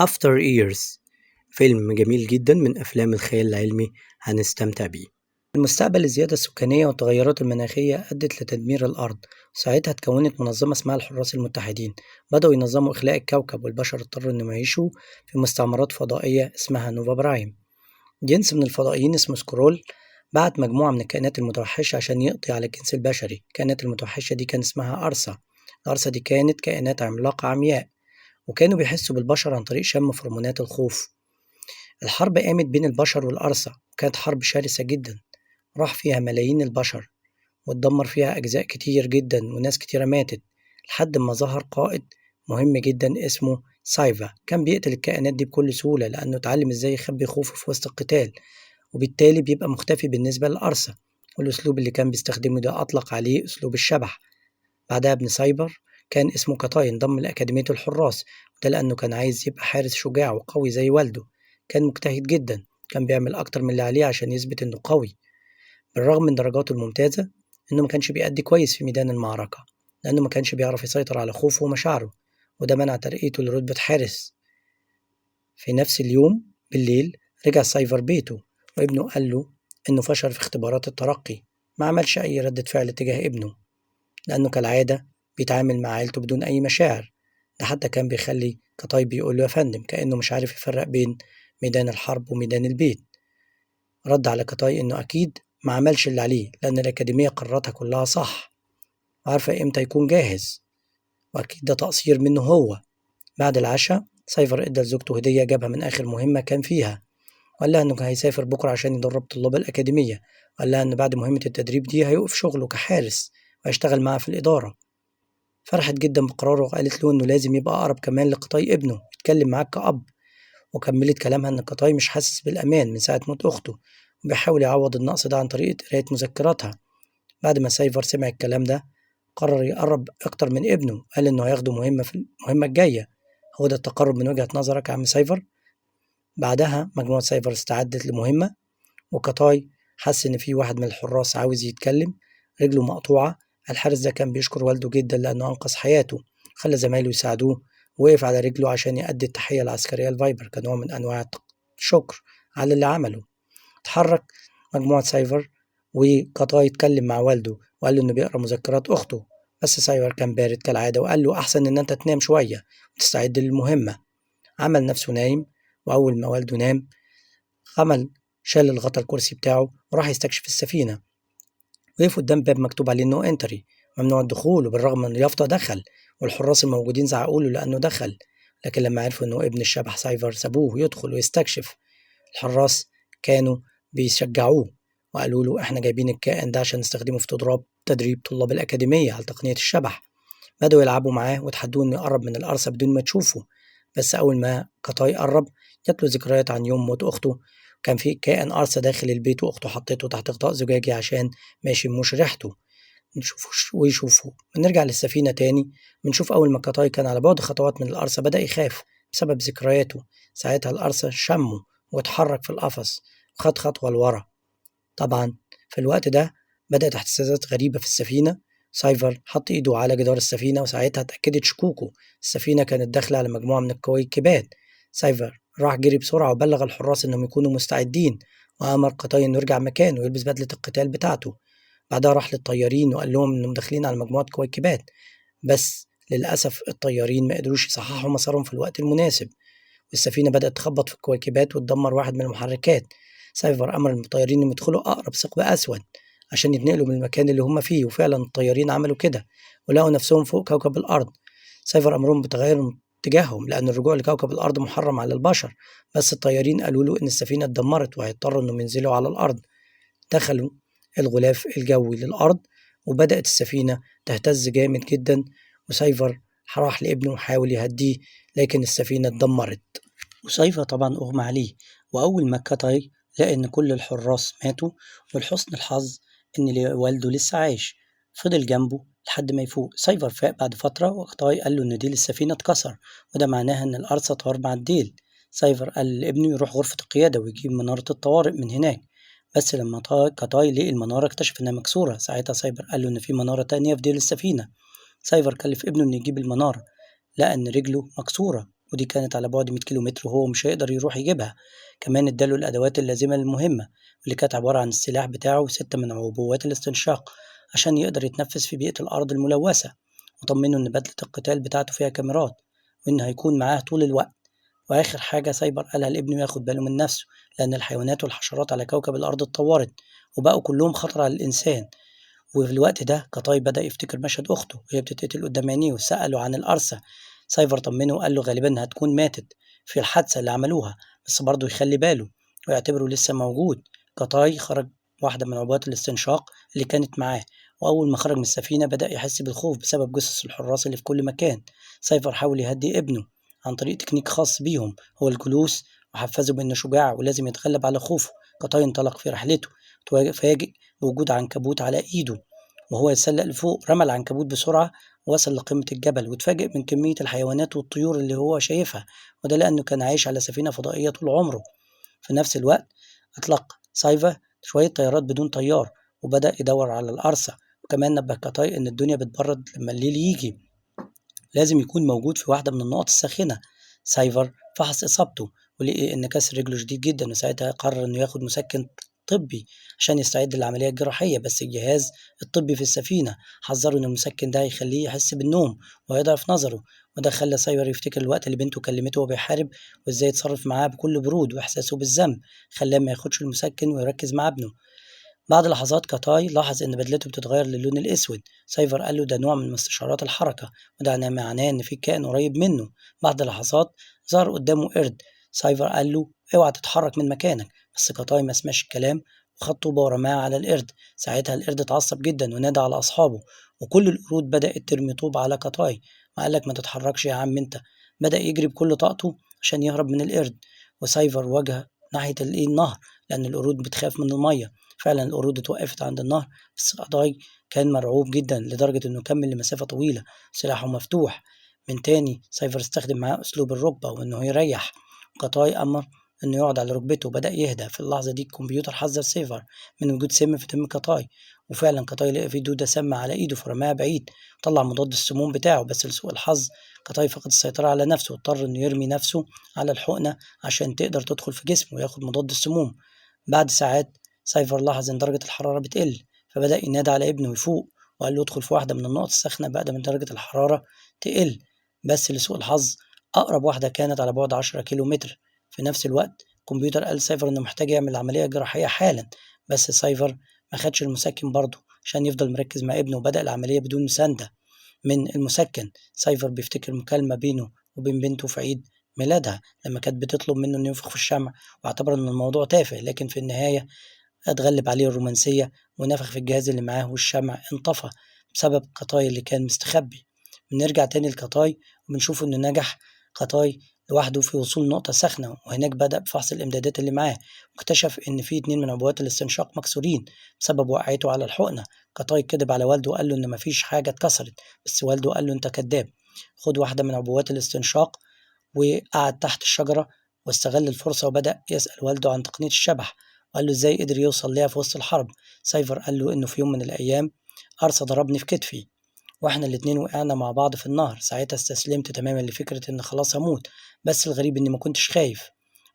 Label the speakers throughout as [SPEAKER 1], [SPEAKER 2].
[SPEAKER 1] After Years فيلم جميل جدا من أفلام الخيال العلمي هنستمتع بيه. في المستقبل الزيادة السكانية والتغيرات المناخية أدت لتدمير الأرض، ساعتها اتكونت منظمة اسمها الحراس المتحدين، بدأوا ينظموا إخلاء الكوكب والبشر اضطروا إنهم يعيشوا في مستعمرات فضائية اسمها نوفا برايم. جنس من الفضائيين اسمه سكرول بعت مجموعة من الكائنات المتوحشة عشان يقضي على الجنس البشري. الكائنات المتوحشة دي كان اسمها أرسا. الأرسا دي كانت كائنات عملاقة عمياء، وكانوا بيحسوا بالبشر عن طريق شم هرمونات الخوف. الحرب قامت بين البشر والأرصة، وكانت حرب شرسة جدا، راح فيها ملايين البشر واتدمر فيها أجزاء كتير جدا وناس كتيرة ماتت، لحد ما ظهر قائد مهم جدا اسمه سايفا. كان بيقتل الكائنات دي بكل سهولة لأنه اتعلم ازاي يخبي خوفه في وسط القتال، وبالتالي بيبقى مختفي بالنسبة للأرصة. والأسلوب اللي كان بيستخدمه ده أطلق عليه أسلوب الشبح. بعدها ابن سايبر كان اسمه كاتاي انضم لأكاديمية الحراس، وده لأنه كان عايز يبقى حارس شجاع وقوي زي والده. كان مجتهد جدا، كان بيعمل أكتر من اللي عليه عشان يثبت إنه قوي. بالرغم من درجاته الممتازة، إنه ما كانش بيأدي كويس في ميدان المعركة، لأنه ما كانش بيعرف يسيطر على خوفه ومشاعره، وده منع ترقيته لرتبة حارس. في نفس اليوم بالليل رجع سايفر بيته، وابنه قال له إنه فشل في اختبارات الترقي. ما عملش أي ردة فعل تجاه ابنه، لأنه كالعادة بيتعامل مع عيلته بدون أي مشاعر. ده حتى كان بيخلي كطاي بيقول له يا فندم، كأنه مش عارف يفرق بين ميدان الحرب وميدان البيت. رد على كطاي إنه أكيد ما عملش اللي عليه، لأن الأكاديمية قررتها كلها صح وعارفة إمتى يكون جاهز، وأكيد ده تقصير منه هو. بعد العشاء سايفر إدى لزوجته هدية جابها من آخر مهمة كان فيها، وقال لها إنه كان هيسافر بكرة عشان يدرب طلاب الأكاديمية، وقال لها إن بعد مهمة التدريب دي هيوقف شغله كحارس وهيشتغل معاه في الإدارة. فرحت جدا بقراره وقالت له إنه لازم يبقى أقرب كمان لقطاي ابنه، يتكلم معاه كأب. وكملت كلامها إن قطاي مش حاسس بالأمان من ساعة موت أخته، وبيحاول يعوض النقص ده عن طريق قراية مذكراتها. بعد ما سايفر سمع الكلام ده قرر يقرب أكتر من ابنه، قال إنه هياخده مهمة في المهمة الجاية. هو ده التقرب من وجهة نظرك يا عم سايفر؟ بعدها مجموعة سايفر استعدت لمهمة، وكطاي حس إن في واحد من الحراس عاوز يتكلم، رجله مقطوعة. الحارس ده كان بيشكر والده جدا لأنه أنقذ حياته، خلى زمايله يساعدوه، ووقف على رجله عشان يأدي التحية العسكرية لفايبر كنوع من أنواع الشكر على اللي عمله. اتحرك مجموعة سايفر، وكطاي يتكلم مع والده وقال له إنه بيقرأ مذكرات أخته، بس سايفر كان بارد كالعادة وقال له أحسن إن أنت تنام شوية وتستعد للمهمة. عمل نفسه نايم، وأول ما والده نام شال الغطا الكرسي بتاعه وراح يستكشف السفينة. وقف قدام باب مكتوب عليه نو انتري، ممنوع الدخول، وبالرغم من اليافطة دخل، والحراس الموجودين زعقوا له لأنه دخل. لكن لما عرفوا إنه ابن الشبح سايفر سابوه يدخل ويستكشف. الحراس كانوا بيشجعوه وقالوا له إحنا جايبين الكائن ده عشان نستخدمه في تدريب طلاب الأكاديمية على تقنية الشبح. بدأوا يلعبوا معاه وتحدوه إنه يقرب من القرصة بدون ما تشوفه. بس أول ما كطاي قرب جات له ذكريات عن يوم موت أخته. كان في كائن قرصة داخل البيت، وأخته حطيته تحت غطاء زجاجي عشان ما يشموش ريحته ويشوفوا. نرجع للسفينة تاني، بنشوف أول ما كطاي كان على بعد خطوات من القرصة بدأ يخاف بسبب ذكرياته. ساعتها القرصة شمه واتحرك في القفص وخد خطوة لورا. طبعا في الوقت ده بدأت اهتزازات غريبة في السفينة. سايفر حط ايده على جدار السفينة وساعتها اتأكدت شكوكه، السفينة كانت داخلة على مجموعة من الكويكبات. سايفر راح جري بسرعة وبلغ الحراس انهم يكونوا مستعدين، وأمر قطاي انه يرجع مكانه ويلبس بدلة القتال بتاعته. بعدها راح للطيارين وقال لهم انهم داخلين على مجموعة كويكبات، بس للأسف الطيارين ما قدروش يصححوا مسارهم في الوقت المناسب، والسفينة بدأت تخبط في الكويكبات وتدمر واحد من المحركات. سايفر أمر الطيارين إنهم يدخلوا أقرب ثقب أسود عشان يتنقلوا من المكان اللي هم فيه، وفعلا الطيارين عملوا كده ولقوا نفسهم فوق كوكب الأرض. سايفر أمرهم بتغير اتجاههم لأن الرجوع لكوكب الأرض محرم على البشر، بس الطيارين قالوا له إن السفينة اتدمرت وهيضطروا إنهم ينزلوا على الأرض. دخلوا الغلاف الجوي للأرض، وبدأت السفينة تهتز جامد جدا، وسايفر راح لابنه وحاول يهديه، لكن السفينة اتدمرت. وسايفا طبعا أغمى عليه، وأول ما كاتاي لقى إن كل الحراس ماتوا، ولحسن الحظ إن والده لسه عايش، فضل جنبه لحد ما يفوق. سايفر فاق بعد فترة، وكاتاي قال له إن ديل السفينة اتكسر، وده معناها إن القرصة طار مع الديل. سايفر قال لابنه يروح غرفة القيادة ويجيب منارة الطوارئ من هناك، بس لما كاتاي لقي المنارة اكتشف إنها مكسورة. ساعتها سايفر قال له إن في منارة تانية في ديل السفينة. سايفر كلف ابنه إنه يجيب المنارة، لقى إن رجله مكسورة ودي كانت على بعد 100 كيلومتر وهو مش هيقدر يروح يجيبها. كمان اداله الأدوات اللازمة للمهمة واللي كانت عبارة عن السلاح بتاعه و6 من عبوات الاستنشاق عشان يقدر يتنفس في بيئة الأرض الملوثة، وطمنه إن بدلة القتال بتاعته فيها كاميرات وإن هيكون معاه طول الوقت. وآخر حاجة سايبر قالها لابنه ياخد باله من نفسه، لأن الحيوانات والحشرات على كوكب الأرض اتطورت وبقوا كلهم خطر على الإنسان. وفي الوقت ده قطاي بدأ يفتكر مشهد أخته وهي بتتقتل قدام عينيه وسأله عن القرصة. سايفر طمنه وقال له غالبا هتكون ماتت في الحادثة اللي عملوها، بس برضه يخلي باله ويعتبره لسه موجود. قطاي خرج واحدة من عبوات الاستنشاق اللي كانت معاه، وأول ما خرج من السفينة بدأ يحس بالخوف بسبب جثث الحراس اللي في كل مكان. سايفر حاول يهدي ابنه عن طريق تكنيك خاص بيهم هو الجلوس، وحفزه بأنه شجاع ولازم يتغلب على خوفه. قطاي انطلق في رحلته، فاجئ بوجود عنكبوت على إيده، وهو يتسلق لفوق رمى العنكبوت بسرعة ووصل لقمة الجبل، واتفاجئ من كمية الحيوانات والطيور اللي هو شايفها، وده لأنه كان عايش على سفينة فضائية طول عمره. في نفس الوقت أطلق سايفا شوية طيارات بدون طيار وبدأ يدور على القرصة، وكمان نبه كاتاي إن الدنيا بتبرد لما الليل يجي، لازم يكون موجود في واحدة من النقط الساخنة. سايفر فحص إصابته ولقي إن كسر رجله شديد جدا، وساعتها قرر إنه ياخد مسكن طبي عشان يستعد للعملية الجراحية، بس الجهاز الطبي في السفينة حذره إن المسكن ده هيخليه يحس بالنوم ويضعف نظره، وده خلى سايفر يفتكر الوقت اللي بنته كلمته وهو بيحارب وإزاي يتصرف معاها بكل برود، وإحساسه بالذنب خلاه ما ياخدش المسكن ويركز مع ابنه. بعد لحظات كاتاي لاحظ إن بدلته بتتغير للون الأسود. سايفر قال له ده نوع من استشعارات الحركة، وده معناه إن في كائن قريب منه. بعد لحظات ظهر قدامه قرد. سايفر قال له اوعى تتحرك من مكانك، بس كاتاي ما سمعش الكلام وخد طوبة ورماها على القرد. ساعتها القرد اتعصب جدا ونادى على أصحابه، وكل القرود بدأت ترمي طوبة على كاتاي، وقالك ما تتحركش يا عم انت. بدأ يجري بكل طاقته عشان يهرب من القرد، وسايفر وجه ناحية النهر لأن القرود بتخاف من المية. فعلا القرود اتوقفت عند النهر، بس قطاي كان مرعوب جدا لدرجة إنه كمل لمسافة طويلة سلاحه مفتوح. من تاني سايفر استخدم معاه أسلوب الركبة وإنه يريح. قطاي أمر إنه يقعد على ركبته وبدأ يهدى. في اللحظة دي الكمبيوتر حذر سايفر من وجود سم في دم قطاي، وفعلا قطاي لقى في دودة سامة على إيده فرماها بعيد، طلع مضاد السموم بتاعه. بس لسوء الحظ قطاي فقد السيطرة على نفسه واضطر إنه يرمي نفسه على الحقنة عشان تقدر تدخل في جسمه وياخد مضاد السموم. بعد ساعات سايفر لاحظ إن درجة الحرارة بتقل، فبدأ ينادي على ابنه يفوق وقال له ادخل في واحدة من النقط الساخنة بعد ما درجة الحرارة تقل. بس لسوء الحظ أقرب واحدة كانت على بعد 10 كيلو متر. في نفس الوقت الكمبيوتر قال سايفر إنه محتاج يعمل عملية جراحية حالا، بس سايفر ما خدش المسكن برضه عشان يفضل مركز مع ابنه، وبدأ العملية بدون مساندة من المسكن. سايفر بيفتكر مكالمة بينه وبين بنته في عيد ميلادها لما كانت بتطلب منه إنه ينفخ في الشمع، واعتبر إن الموضوع تافه، لكن في النهاية اتغلب عليه الرومانسية ونفخ في الجهاز اللي معاه والشمع انطفى بسبب قطاي اللي كان مستخبي. بنرجع تاني لقطاي وبنشوف إنه نجح قطاي لوحده في وصول نقطة ساخنة، وهناك بدأ بفحص الإمدادات اللي معاه واكتشف إن في 2 من عبوات الاستنشاق مكسورين بسبب وقعته على الحقنة. قطاي كذب على والده وقال له إن مفيش حاجة اتكسرت، بس والده قال له أنت كذاب. خد واحدة من عبوات الاستنشاق، وقعد تحت الشجرة واستغل الفرصة وبدأ يسأل والده عن تقنية الشبح، وقال له ازاي قدر يوصل ليها في وسط الحرب. سايفر قال له انه في يوم من الايام ارثى ضربني في كتفي واحنا الاتنين وقعنا مع بعض في النهر، ساعتها استسلمت تماما لفكرة ان خلاص هموت، بس الغريب اني ما كنتش خايف.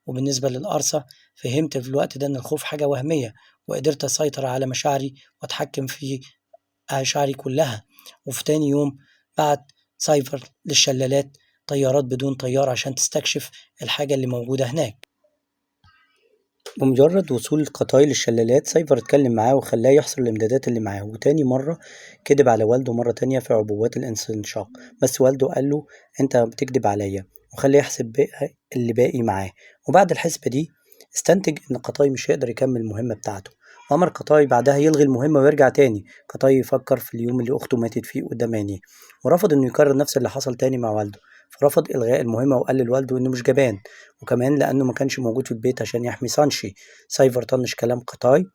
[SPEAKER 1] وبالنسبة للقرصة فهمت في الوقت ده ان الخوف حاجة وهمية، وقدرت اسيطر على مشاعري واتحكم في مشاعري كلها. وفي تاني يوم بعت سايفر للشلالات طيارات بدون طيار عشان تستكشف الحاجة اللي موجودة هناك. بمجرد وصول قطاي للشلالات سايفر اتكلم معاه وخلاه يحصر الامدادات اللي معاه، وتاني مرة كدب على والده مرة تانية في عبوات الاستنشاق، بس والده قال له انت بتكدب عليا وخليه يحسب اللي باقي معاه. وبعد الحسبة دي استنتج ان قطاي مش هيقدر يكمل المهمة بتاعته، وأمر قطاي بعدها يلغي المهمة ويرجع تاني. قطاي يفكر في اليوم اللي أخته ماتت فيه قدام عينيه، ورفض إنه يكرر نفس اللي حصل تاني مع والده، فرفض إلغاء المهمة وقال لوالده إنه مش جبان، وكمان لأنه ما كانش موجود في البيت عشان يحمي سانشي. سايفر طنش كلام قطاي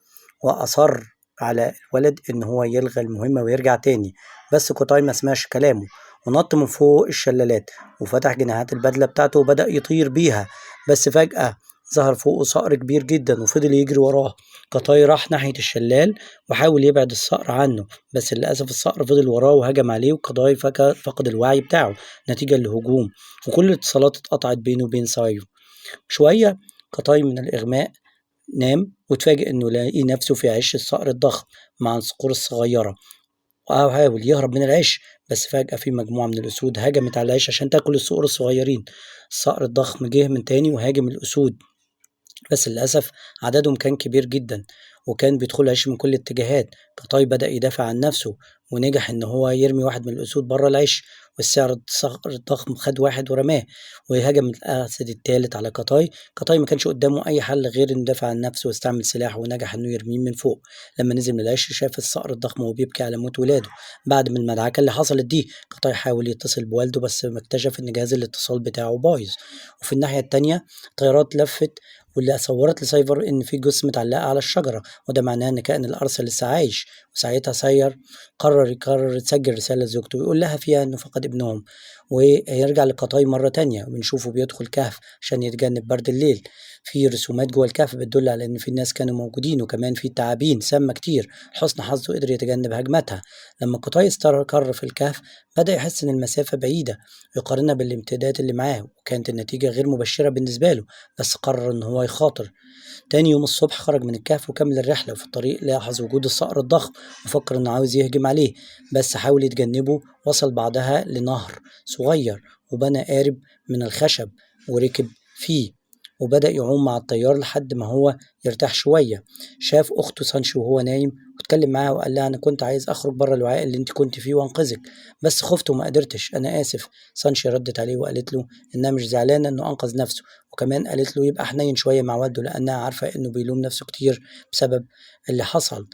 [SPEAKER 1] وأصر على الولد إن هو يلغى المهمة ويرجع تاني، بس قطاي ما سمعش كلامه ونط من فوق الشلالات وفتح جناحات البدلة بتاعته وبدأ يطير بيها. بس فجأة ظهر فوقه صقر كبير جدا وفضل يجري وراه. قطاي راح ناحية الشلال وحاول يبعد الصقر عنه، بس للأسف الصقر فضل وراه وهجم عليه، وقطاي فقد الوعي بتاعه نتيجة للهجوم، وكل الاتصالات اتقطعت بينه وبين سايف. شوية قطاي من الإغماء نام واتفاجئ إنه لاقي نفسه في عش الصقر الضخم مع الصقور الصغيرة، وحاول يهرب من العش، بس فجأة في مجموعة من الأسود هجمت على العش عشان تاكل الصقور الصغيرين. الصقر الضخم جه من تاني وهاجم الأسود، بس للأسف عددهم كان كبير جدا وكان بيدخلوا العش من كل الاتجاهات. قطاي بدأ يدافع عن نفسه ونجح إن هو يرمي واحد من الأسود بره العش، والسعر الصقر الضخم خد واحد ورماه، وهجم الأسد التالت على قطاي. قطاي ما كانش قدامه أي حل غير إنه يدافع عن نفسه واستعمل سلاح، ونجح إنه يرميه من فوق. لما نزل من العش شاف الصقر الضخم وهو بيبكي على موت ولاده. بعد من المدعكة اللي حصلت دي، قطاي حاول يتصل بوالده بس ما اكتشف إن جهاز الاتصال بتاعه بايظ. وفي الناحية التانية طيارات لفت واللي صورت لسايفر إن في جثة متعلقة على الشجرة، وده معناه إن كائن الأرض لسه عايش. وساعتها ساير قرر يسجل رسالة لزوجته ويقول لها فيها إنه فقد ابنهم، ويرجع لقطاي مرة تانية ونشوفه بيدخل كهف عشان يتجنب برد الليل. في رسومات جوه الكهف بتدل على إن في ناس كانوا موجودين، وكمان في تعابين سامة كتير. لحسن حظه قدر يتجنب هجمتها. لما قطاي استقر في الكهف بدأ يحس إن المسافة بعيدة، يقارنها بالامتداد اللي معاه، وكانت النتيجة غير مبشرة بالنسبة له، بس قرر إن هو يخاطر. تاني يوم الصبح خرج من الكهف وكمل الرحلة، وفي الطريق لاحظ وجود الصقر الضخم وفكر إنه عاوز يهجم عليه، بس حاول يتجنبه. وصل بعدها لنهر صغير وبنى قارب من الخشب وركب فيه، وبدأ يعوم مع التيار لحد ما هو يرتاح شوية. شاف أخته سانشي وهو نايم واتكلم معاها وقال لها أنا كنت عايز أخرج بره الوعاء اللي أنت كنت فيه وأنقذك، بس خفت وما قدرتش، أنا آسف. سانشي ردت عليه وقالت له إنها مش زعلانة إنه أنقذ نفسه، وكمان قالت له يبقى حنين شوية مع والده لأنها عارفة إنه بيلوم نفسه كتير بسبب اللي حصل.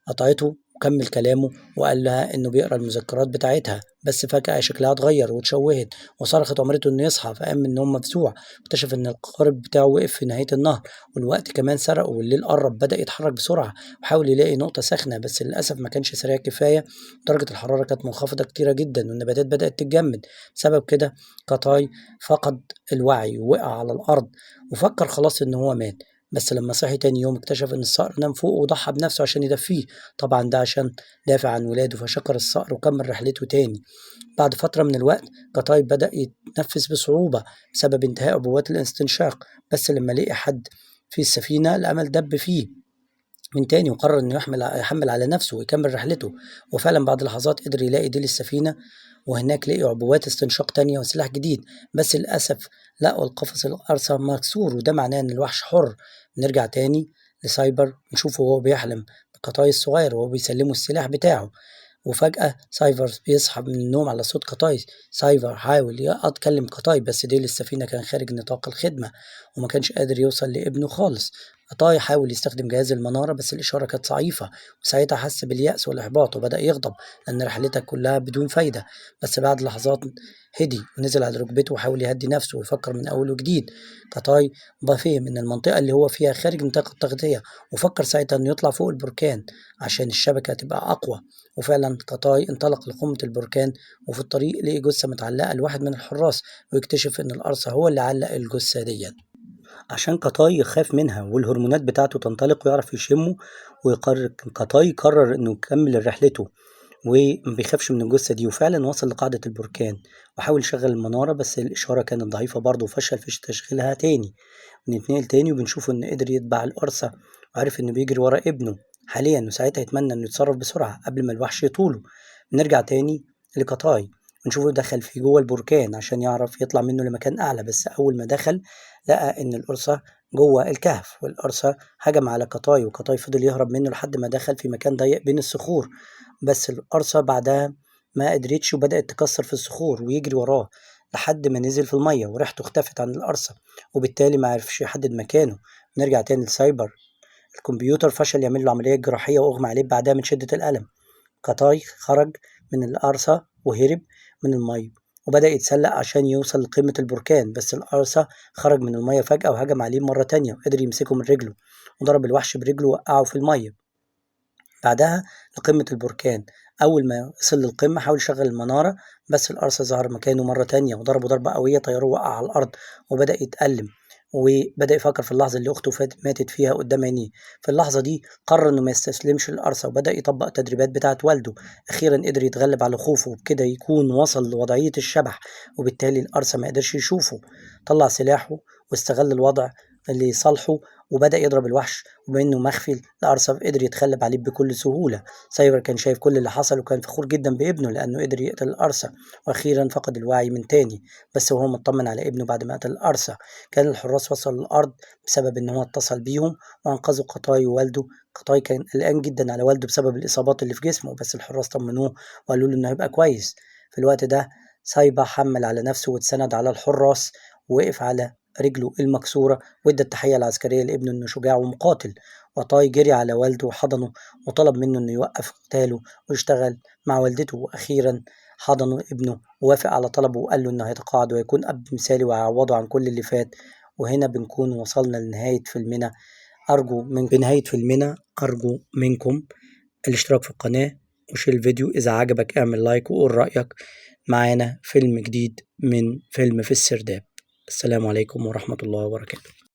[SPEAKER 1] قطعته وكمل كلامه وقال لها إنه بيقرأ المذكرات بتاعتها، بس فجأة شكلها اتغير واتشوهت وصرخت وأمرته إنه يصحى، فقام من النوم مفزوع. اكتشف إن القارب بتاعه وقف في نهاية النهر، والوقت كمان سرقه والليل قرب. بدأ يتحرك بسرعة وحاول يلاقي نقطة ساخنة، بس للأسف ما كانش سريع كفاية. درجة الحرارة كانت منخفضة كتيرة جدا والنباتات بدأت تتجمد. بسبب كده قطاي فقد الوعي ووقع على الأرض وفكر خلاص إن هو مات. بس لما صحي تاني يوم اكتشف إن الصقر نام فوق وضحى بنفسه عشان يدفيه، طبعا ده عشان دافع عن ولاده، فشكر الصقر وكمل رحلته تاني. بعد فترة من الوقت قطاي بدأ يتنفس بصعوبة بسبب انتهاء عبوات الاستنشاق، بس لما لقي حد في السفينة الأمل دب فيه من تاني وقرر إنه يحمل على نفسه ويكمل رحلته. وفعلا بعد لحظات قدر يلاقي ديل السفينة، وهناك لقي عبوات استنشاق تانية وسلاح جديد، بس للأسف لقوا القفص الأرصى مكسور، وده معناه إن الوحش حر. نرجع تاني لسايبر نشوفه وهو بيحلم بقطاي الصغير وهو بيسلمه السلاح بتاعه، وفجأة سايفر بيصحى من النوم على صوت قطاي. سايفر حاول يتكلم قطاي، بس ديل السفينة كان خارج نطاق الخدمة وما كانش قادر يوصل لابنه خالص. قطاي حاول يستخدم جهاز المنارة بس الإشارة كانت ضعيفة، وساعتها حس باليأس والإحباط وبدأ يغضب لأن رحلتها كلها بدون فايدة. بس بعد لحظات هدي ونزل على ركبته وحاول يهدي نفسه ويفكر من أول وجديد. قطاي فهم إن المنطقة اللي هو فيها خارج نطاق التغذية، وفكر ساعتها إنه يطلع فوق البركان عشان الشبكة تبقى أقوى. وفعلا قطاي انطلق لقمة البركان، وفي الطريق لقي جثة متعلقة لواحد من الحراس، ويكتشف إن القرصة هو اللي علق الجثة دي عشان قطاي يخاف منها والهرمونات بتاعته تنطلق ويعرف يشمه. ويقرر قطاي إنه يكمل رحلته وما بيخافش من الجثة دي، وفعلا وصل لقاعدة البركان وحاول يشغل المنارة، بس الإشارة كانت ضعيفة برضه وفشل في تشغيلها تاني. بنتنقل تاني وبنشوف إنه قدر يتبع القرصة وعرف إنه بيجري ورا ابنه حاليا، وساعتها يتمنى إنه يتصرف بسرعة قبل ما الوحش يطوله. نرجع تاني لقطاي ونشوفه دخل في جوه البركان عشان يعرف يطلع منه لمكان أعلى، بس أول ما دخل لقى إن القرصة جوه الكهف، والقرصة هجم على قطاي وقطاي فضل يهرب منه لحد ما دخل في مكان ضيق بين الصخور. بس القرصة بعدها ما قدرتش وبدأت تكسر في الصخور ويجري وراه لحد ما نزل في المية وريحته اختفت عن القرصة، وبالتالي ما عرفش يحدد مكانه. نرجع تاني لسايبر. الكمبيوتر فشل يعمل له عملية جراحية وأغمى عليه بعدها من شدة الألم. قطاي خرج من القرصة وهرب من المية وبدأ يتسلق عشان يوصل لقمة البركان، بس القرصة خرج من المية فجأة وهجم عليه مرة تانية وقدر يمسكه من رجله وضرب الوحش برجله ووقعه في المية. بعدها لقمة البركان. أول ما وصل للقمة حاول يشغل المنارة، بس القرص ظهر مكانه مرة تانية وضربه ضربة قوية طياره وقع على الأرض وبدأ يتألم. وبدأ يفكر في اللحظة اللي أخته ماتت فيها قدام عينيه. في اللحظة دي قرر إنه ما يستسلمش للقرصة وبدأ يطبق التدريبات بتاعة والده. أخيرا قدر يتغلب على خوفه وبكده يكون وصل لوضعية الشبح، وبالتالي القرصة ما قدرش يشوفه. طلع سلاحه واستغل الوضع اللي يصالحه وبدأ يضرب الوحش، وبما إنه مخفي القرصة قدر يتغلب عليه بكل سهولة. سايبر كان شايف كل اللي حصل وكان فخور جدا بابنه لأنه قدر يقتل القرصة، وأخيرا فقد الوعي من تاني. بس وهو مطمن على ابنه بعد ما قتل القرصة، كان الحراس وصلوا للأرض بسبب إن هو اتصل بيهم وأنقذوا قطاي ووالده. قطاي كان قلقان جدا على والده بسبب الإصابات اللي في جسمه، بس الحراس طمنوه وقالوا له إنه هيبقى كويس. في الوقت ده سايبا حمل على نفسه واتسند على الحراس ووقف على رجله المكسورة وادى التحية العسكرية لابنه إنه شجاع ومقاتل. وطاي جري على والده وحضنه وطلب منه إنه يوقف قتاله ويشتغل مع والدته، وأخيرا حضنه ابنه ووافق على طلبه وقال له إنه هيتقاعد ويكون أب مثالي وهيعوضه عن كل اللي فات. وهنا بنكون وصلنا لنهاية فيلمنا. بنهاية فيلمنا أرجو منكم الاشتراك في القناة وشير الفيديو. إذا عجبك اعمل لايك وقول رأيك. معانا فيلم جديد من فيلم في السرداب. السلام عليكم ورحمة الله وبركاته.